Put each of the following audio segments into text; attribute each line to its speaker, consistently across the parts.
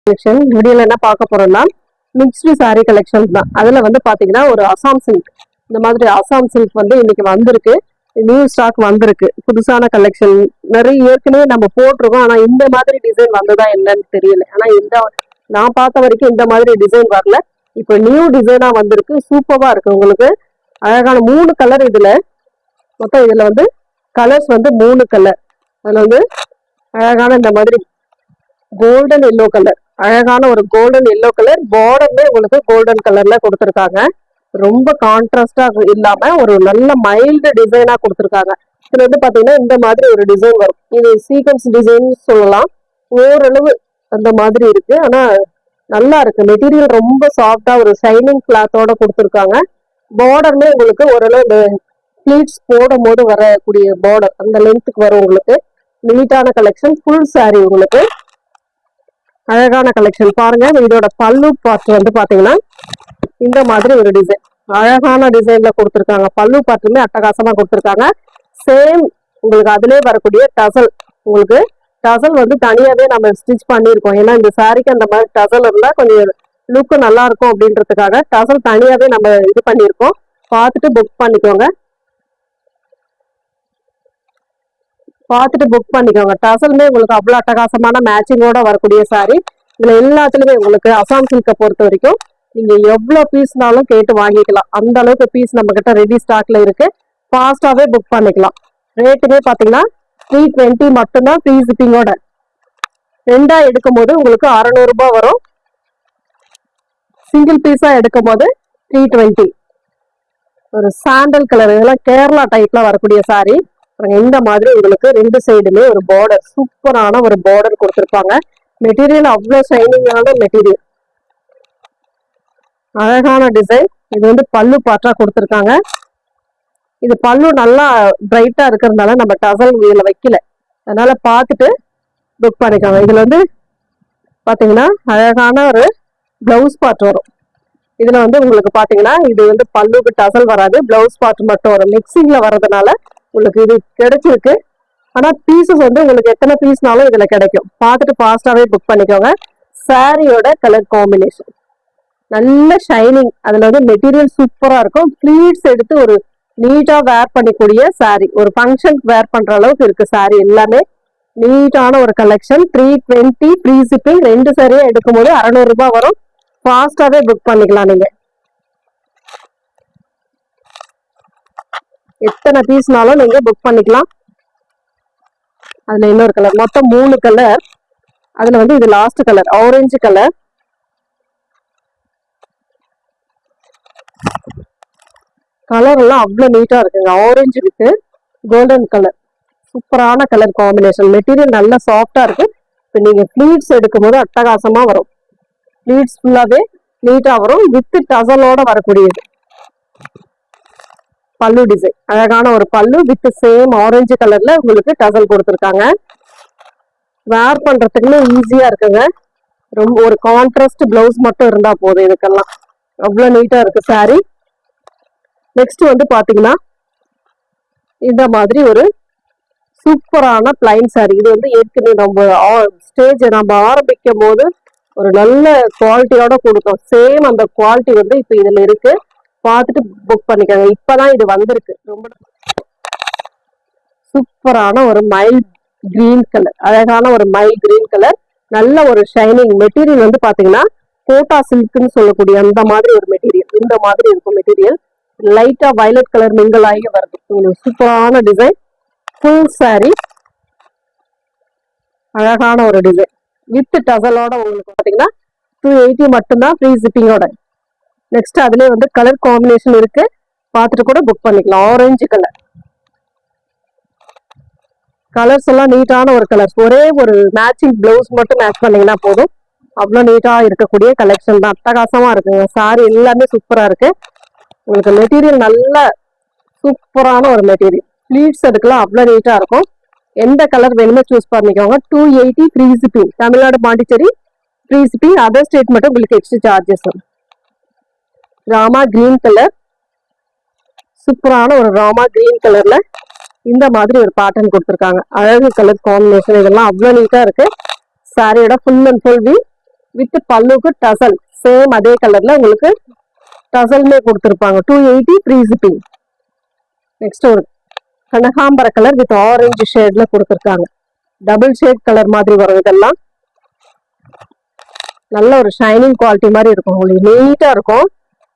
Speaker 1: Collection வீடியோல என்ன பார்க்க போறோம்னா மிக்ஸ்டு சாரி கலெக்ஷன் தான். அதுல வந்து பாத்தீங்கன்னா ஒரு அசாம் சில்க், இந்த மாதிரி அசாம் சில்க் வந்து இன்னைக்கு வந்திருக்கு, நியூ ஸ்டாக் வந்திருக்கு, புதுசான கலெக்ஷன். நிறைய ஏற்கனவே நம்ம போட்டிருக்கோம், ஆனா இந்த மாதிரி டிசைன் வந்ததா என்னன்னு தெரியல. ஆனா நான் பார்த்த வரைக்கும் இந்த மாதிரி டிசைன் வரல. இப்போ நியூ டிசைனா வந்திருக்கு, சூப்பரா இருக்கு. உங்களுக்கு அழகான 3 கலர் இதுல மொத்தம். இதுல வந்து கலர்ஸ் வந்து 3 கலர். அதுல வந்து அழகான இந்த மாதிரி கோல்டன் எல்லோ கலர், அழகான ஒரு கோல்டன் எல்லோ கலர், பார்டர்ல உங்களுக்கு கோல்டன் கலர்ல கொடுத்துருக்காங்க. ரொம்ப கான்ட்ராஸ்டா இல்லாம ஒரு நல்ல மைல்டு டிசைனா கொடுத்துருக்காங்க. இதுல வந்து பாத்தீங்கன்னா இந்த மாதிரி ஒரு டிசைன் வரும். இது சீக்வன்ஸ் டிசைன் சொல்லலாம். ஓரளவு அந்த மாதிரி இருக்கு, ஆனா நல்லா இருக்கு. மெட்டீரியல் ரொம்ப சாஃப்டா ஒரு ஷைனிங் கிளாத்தோட கொடுத்துருக்காங்க. பார்டர்ல உங்களுக்கு ஓரளவு இந்த பிளீட்ஸ் போடும் போது வரக்கூடிய பார்டர் அந்த லென்த்துக்கு வரும். உங்களுக்கு நீட்டான கலெக்ஷன், ஃபுல் சாரி உங்களுக்கு அழகான கலெக்ஷன். பாருங்க, இதோட பல்லு பார்ட் வந்து பாத்தீங்கன்னா இந்த மாதிரி ஒரு டிசைன், அழகான டிசைன்ல கொடுத்துருக்காங்க. பல்லு பார்ட்டுமே அட்டகாசமா கொடுத்துருக்காங்க. சேம் உங்களுக்கு அதுலயே வரக்கூடிய டசல், உங்களுக்கு டசல் வந்து தனியாவே நம்ம ஸ்டிச் பண்ணியிருக்கோம். ஏன்னா இந்த சாரிக்கு அந்த மாதிரி டசல் இருந்தா கொஞ்சம் லுக்கு நல்லா இருக்கும் அப்படின்றதுக்காக டசல் தனியாவே நம்ம இது பண்ணியிருக்கோம். பார்த்துட்டு புக் பண்ணிக்கோங்க, டசலுமே உங்களுக்கு அவ்வளவு அட்டகாசமான மேட்சிங்கோட வரக்கூடிய சாரி. இதுல எல்லாத்துலயுமே உங்களுக்கு அசாம் சில்கை பொறுத்த வரைக்கும் நீங்க எவ்வளவு பீஸ்னாலும் கேட்டு வாங்கிக்கலாம். அந்த அளவுக்கு பீஸ் நம்ம கிட்ட ரெடி ஸ்டாக்ல இருக்கு. ஃபாஸ்டாவே புக் பண்ணிக்கலாம். ரேட்டுமே பாத்தீங்கன்னா 320 மட்டும்தான், ஃப்ரீ ஷிப்பிங்கோட. ரெண்டா எடுக்கும் போது உங்களுக்கு 600 ரூபாய் வரும். சிங்கிள் பீஸா எடுக்கும் போது 320. ஒரு சாண்டல் கலர், இதெல்லாம் கேரளா டைப்ல வரக்கூடிய சாரி. இந்த மாதிரி உங்களுக்கு ரெண்டு சைடுமே ஒரு பார்டர், சூப்பரான ஒரு பார்டர் கொடுத்துருப்பாங்க. மெட்டீரியல் அவ்வளவு ஷைனிங்கான மெட்டீரியல், அழகான டிசைன். இது வந்து பல்லு பாட்டா கொடுத்துருக்காங்க. இது பல்லு நல்லா பிரைட்டா இருக்கிறதுனால நம்ம டசல் இதுல வைக்கல, அதனால பார்த்துட்டு புக் பண்ணிக்கோங்க. இதுல வந்து பாத்தீங்கன்னா அழகான ஒரு பிளவுஸ் பார்ட் வரும். இதுல வந்து உங்களுக்கு பாத்தீங்கன்னா இது வந்து பல்லுக்கு டசல் வராது, பிளவுஸ் பார்ட் மட்டும் வரும். மிக்சிங்ல வர்றதுனால உங்களுக்கு இது கிடைச்சிருக்கு. ஆனா பீசஸ் வந்து உங்களுக்கு எத்தனை பீஸ்னாலும் இதுல கிடைக்கும். பார்த்துட்டு ஃபாஸ்டாவே புக் பண்ணிக்கோங்க. சாரியோட கலர் காம்பினேஷன் நல்ல ஷைனிங், அதுல வந்து மெட்டீரியல் சூப்பரா இருக்கும். ப்ளீட்ஸ் எடுத்து ஒரு நீட்டா வேர் பண்ணிக்கூடிய சாரி, ஒரு ஃபங்க்ஷன் வேர் பண்ற அளவுக்கு இருக்கு சாரி. எல்லாமே நீட்டான ஒரு கலெக்ஷன். 320 free shipping. ரெண்டு சாரியா எடுக்கும் போது 600 ரூபாய் வரும். ஃபாஸ்டாவே புக் பண்ணிக்கலாம். நீங்க எத்தனை பீஸ்னாலும் நீங்க புக் பண்ணிக்கலாம். அதுல இன்னொரு கலர், மொத்தம் 3 கலர். அதுல வந்து இது last colour, orange colour. Colour எல்லாம் அவ்வளவு நீட்டா இருக்குங்க. ஆரஞ்சு வித் கோல்டன் கலர், சூப்பரான கலர் காம்பினேஷன். மெட்டீரியல் நல்லா சாஃப்டா இருக்கு. இப்போ நீங்க ப்ளீட்ஸ் எடுக்கும் போது அட்டகாசமா வரும். ப்ளீட்ஸ் ஃபுல்லாவே நீட்டா வரும், வித் டசலோட வரக்கூடியது. பல்லு டிசைன், அழகான ஒரு பல்லு வித் சேம் ஆரஞ்சு கலர்ல உங்களுக்கு டசல் கொடுத்துருக்காங்க. வேர் பண்றதுக்குமே ஈஸியா இருக்குங்க. ரொம்ப ஒரு கான்ட்ராஸ்ட் பிளவுஸ் மட்டும் இருந்தா போதும். இதுக்கெல்லாம் அவ்வளவு நீட்டா இருக்கு சாரி. நெக்ஸ்ட் வந்து பாத்தீங்கன்னா இந்த மாதிரி ஒரு சூப்பரான பிளைன் சாரி. இது வந்து ஏற்கனவே நம்ம ஸ்டேஜ் நம்ம ஆரம்பிக்கும் போது ஒரு நல்ல குவாலிட்டியோட கொடுத்தோம். சேம் அந்த குவாலிட்டி வந்து இப்ப இதுல இருக்கு. பார்த்துட்டு புக் பண்ணிக்கோங்க. இப்பதான் இது வந்திருக்கு. ரொம்ப சூப்பரான ஒரு மைல் கிரீன் கலர், அழகான ஒரு மைல் கிரீன் கலர், நல்ல ஒரு ஷைனிங். மெட்டீரியல் வந்து பாத்தீங்கன்னா கோட்டா சில்க்னு சொல்லக்கூடிய அந்த மாதிரி ஒரு மெட்டீரியல். இந்த மாதிரி இருக்கும் மெட்டீரியல். லைட்டா வயலட் கலர் மிங்கிள் ஆகி வருது. சூப்பரான டிசைன், ஃபுல் சாரி, அழகான ஒரு டிசைன் வித் டசலோட உங்களுக்கு பாத்தீங்கன்னா 280 மட்டும்தான், ஃப்ரீ ஷிப்பிங்கோட. நெக்ஸ்ட் அதுலயே வந்து கலர் காம்பினேஷன் இருக்கு, பார்த்துட்டு கூட புக் பண்ணிக்கலாம். ஆரஞ்சு கலர், கலர்ஸ் எல்லாம் நீட்டான ஒரு கலர்ஸ். ஒரே ஒரு மேட்சிங் பிளவுஸ் மட்டும் மேட்ச் பண்ணீங்கன்னா போதும். அவ்வளவு நீட்டா இருக்கக்கூடிய கலெக்ஷன் தான். அட்டகாசமா இருக்குங்க. சாரி எல்லாமே சூப்பரா இருக்கு. உங்களுக்கு மெட்டீரியல் நல்ல சூப்பரான ஒரு மெட்டீரியல். ப்ளீட்ஸ் எடுக்கலாம், அவ்வளவு நீட்டா இருக்கும். எந்த கலர் வேணுமோ சூஸ் பண்ணிக்கோங்க. 280 free shipping. Tamil Nadu, Pondicherry free shipping. Other state மட்டும் உங்களுக்கு எக்ஸ்ட்ரா சார்ஜஸ் வரும். ராமா கிரீன் கலர், சூப்பரான ஒரு ராமா கிரீன் கலர்ல இந்த மாதிரி ஒரு பேட்டர்ன் கொடுத்துருக்காங்க. அழகு கலர் காம்பினேஷன். இதெல்லாம் அவ்வளவு நீட்டா இருக்கு. சாரியோட full and full view with பல்லுக்கு டசல் சேம் அதே கலர்ல உங்களுக்கு டசல்மே கொடுத்துருப்பாங்க. 280 ஃப்ரீ ஷிப்பிங். நெக்ஸ்ட் ஒரு கனகாம்பர கலர் வித் ஆரஞ்சு ஷேட்ல கொடுத்துருக்காங்க. டபுள் ஷேட் கலர் மாதிரி வரும். இதெல்லாம் நல்ல ஒரு ஷைனிங் குவாலிட்டி மாதிரி இருக்கும், உங்களுக்கு நீட்டா இருக்கும்.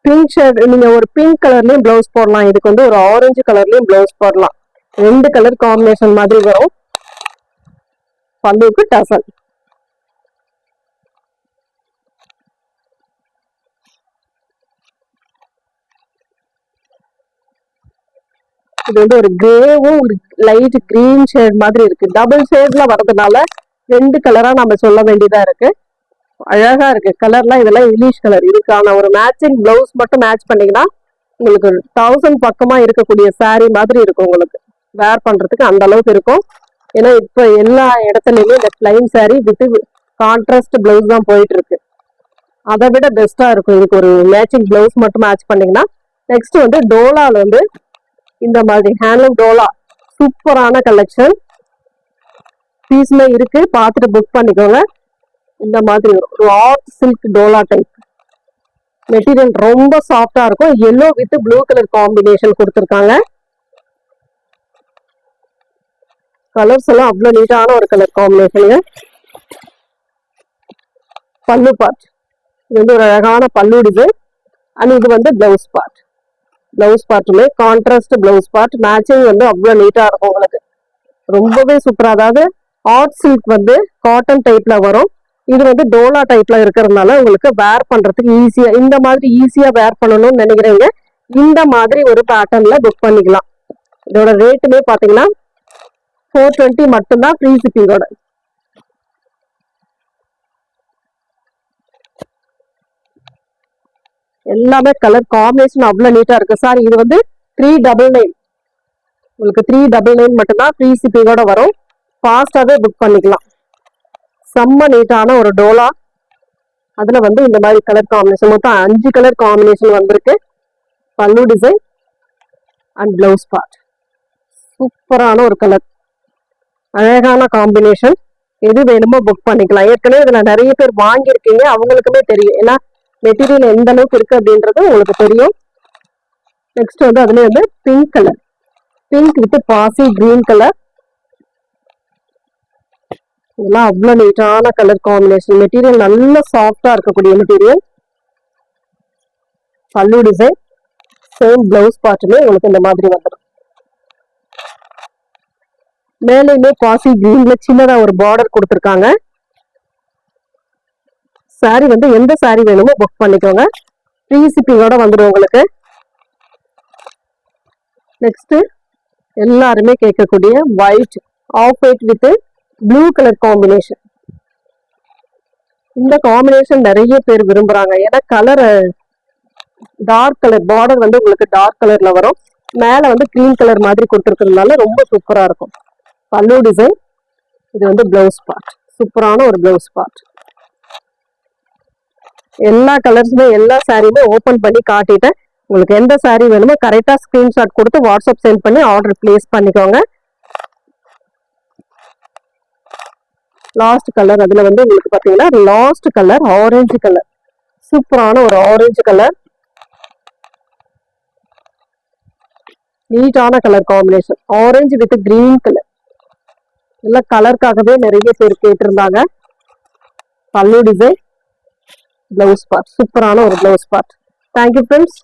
Speaker 1: பிங்க் ஷேட், நீங்க ஒரு பிங்க் கலர்லயும் பிளவுஸ் போடலாம், இதுக்கு வந்து ஒரு ஆரஞ்சு கலர்லயும் பிளவுஸ் போடலாம். 2 கலர் காம்பினேஷன் மாதிரி வரும். பல்லுக்கு டசல். இது வந்து ஒரு கிரேவும் ஒரு லைட் கிரீன் ஷேட் மாதிரி இருக்கு. டபுள் ஷேட்ல வரதுனால 2 கலரா நம்ம சொல்ல வேண்டியதா இருக்கு. அழகா இருக்கு கலர்லாம். இதெல்லாம் இங்கிலீஷ் கலர். இதுக்கான ஒரு மேட்சிங் பிளவுஸ் மட்டும் மேட்ச் பண்ணீங்கன்னா உங்களுக்கு 1000 பக்கமா இருக்கக்கூடிய சாரி மாதிரி இருக்கும். உங்களுக்கு வேர் பண்றதுக்கு அந்த அளவுக்கு இருக்கும். ஏன்னா இப்ப எல்லா இடத்துலயுமே இந்த plain sorry with contrast blouse தான் போயிட்டு இருக்கு. அதை விட பெஸ்டா இருக்கும் இதுக்கு ஒரு மேட்சிங் பிளவுஸ் மட்டும் மேட்ச் பண்ணீங்கன்னா. நெக்ஸ்ட் வந்து டோலால வந்து இந்த மாதிரி ஹேண்ட்லூம் டோலா சூப்பரான கலெக்ஷன் பீஸ்மே இருக்கு, பார்த்துட்டு புக் பண்ணிக்கோங்க. இந்த மாதிரி ஒரு art silk Dola type material ரொம்ப சாஃப்டா இருக்கும். Yellow with blue colour combination கொடுத்துருக்காங்க. கலர்ஸ் எல்லாம் அவ்வளவு நீட்டான ஒரு கலர் காம்பினேஷனுங்க. பல்லு பார்ட் இது வந்து ஒரு அழகான பல்லு டிசைன். அண்ட் இது வந்து பிளவுஸ் பார்ட். பிளவுஸ் பார்ட்டுமே கான்ட்ராஸ்ட் பிளவுஸ் பார்ட். மேட்சிங் வந்து அவ்வளவு நீட்டா இருக்கும் உங்களுக்கு, ரொம்பவே சூப்பரா. அதாவது ஆர்ட் சில்க் வந்து காட்டன் டைப்ல வரும். இது வந்து டோலா டைப்ல இருக்கிறதுனால உங்களுக்கு வேர் பண்றதுக்கு ஈஸியா, இந்த மாதிரி ஈஸியா வேர் பண்ணணும்னு நினைக்கிறீங்க இந்த மாதிரி ஒரு பேட்டர்ன்ல புக் பண்ணிக்கலாம். இதோட ரேட்டுமே பாத்தீங்கன்னா 420 மட்டும்தான் ஃப்ரீ ஷிப்பிங்கோட. எல்லாமே கலர் காம்பினேஷன் அவ்வளவு நீட்டா இருக்கு. சார் இது வந்து 399, உங்களுக்கு 399 மட்டும்தான் ஃப்ரீ ஷிப்பிங்கோட வரும். ஃபாஸ்டாவே புக் பண்ணிக்கலாம். செம்ம நீட்டான ஒரு டோலா. அதுல வந்து இந்த மாதிரி கலர் காம்பினேஷன் மொத்தம் 5 கலர் காம்பினேஷன் வந்திருக்கு. பல்லு டிசைன் அண்ட் பிளவுஸ் பார்ட் சூப்பரான ஒரு கலர், அழகான காம்பினேஷன். எது வேணுமோ புக் பண்ணிக்கலாம். ஏற்கனவே இதுல நிறைய பேர் வாங்கியிருக்கீங்க, அவங்களுக்குமே தெரியும் ஏன்னா மெட்டீரியல் எந்த அளவுக்கு இருக்கு அப்படின்றது உங்களுக்கு தெரியும். நெக்ஸ்ட் வந்து அதுல வந்து பிங்க் கலர், பிங்க் வித் பாசி கிரீன் கலர். இதெல்லாம் அவ்வளவு நீட்டான கலர் காம்பினேஷன். மெட்டீரியல் நல்ல சாஃப்டா இருக்கக்கூடிய மெட்டீரியல். பல்லு டிசைன் சேம் பிளவுஸ் பார்ட்டுமே உங்களுக்கு இந்த மாதிரி வந்துடும். மேலேயுமே பாசி கிரீன்ல சின்னதா ஒரு பார்டர் கொடுத்துருக்காங்க. சாரி வந்து எந்த சாரி வேணுமோ புக் பண்ணிக்கோங்க, ஃப்ரீ ஷிப்பிங்கோட வந்துடும் உங்களுக்கு. நெக்ஸ்ட் எல்லாருமே கேட்கக்கூடிய white, off white with blue colour combination. இந்த காம்பினேஷன் நிறைய பேர் விரும்புறாங்க. ஏன்னா கலர் டார்க் கலர் பார்டர் வந்து உங்களுக்கு டார்க் கலர்ல வரும், மேல வந்து கிரீன் கலர் மாதிரி கொடுத்துருக்கிறதுனால ரொம்ப சூப்பரா இருக்கும். பல்லு டிசைன், இது வந்து பிளவுஸ் பார்ட். சூப்பரான ஒரு பிளவுஸ் பார்ட். எல்லா கலர்ஸுமே எல்லா சாரியுமே ஓபன் பண்ணி காட்டிட்டேன். உங்களுக்கு எந்த சாரி வேணுமோ கரெக்டா ஸ்கிரீன்ஷாட் கொடுத்து வாட்ஸ்அப் சென்ட் பண்ணி ஆர்டர் பிளேஸ் பண்ணிக்கோங்க. லாஸ்ட் கலர், அதுல வந்து உங்களுக்கு பாத்தீங்கன்னா லாஸ்ட் கலர் ஆரஞ்சு கலர். சூப்பரான ஒரு ஆரஞ்சு கலர், நீட்டான colour combination. Orange with green colour. எல்லாம் கலருக்காகவே நிறைய பேர் கேட்டிருந்தாங்க. பல்லு டிசைன், பிளவுஸ் பார்ட். சூப்பரான ஒரு பிளவுஸ் பார்ட். Thank you friends.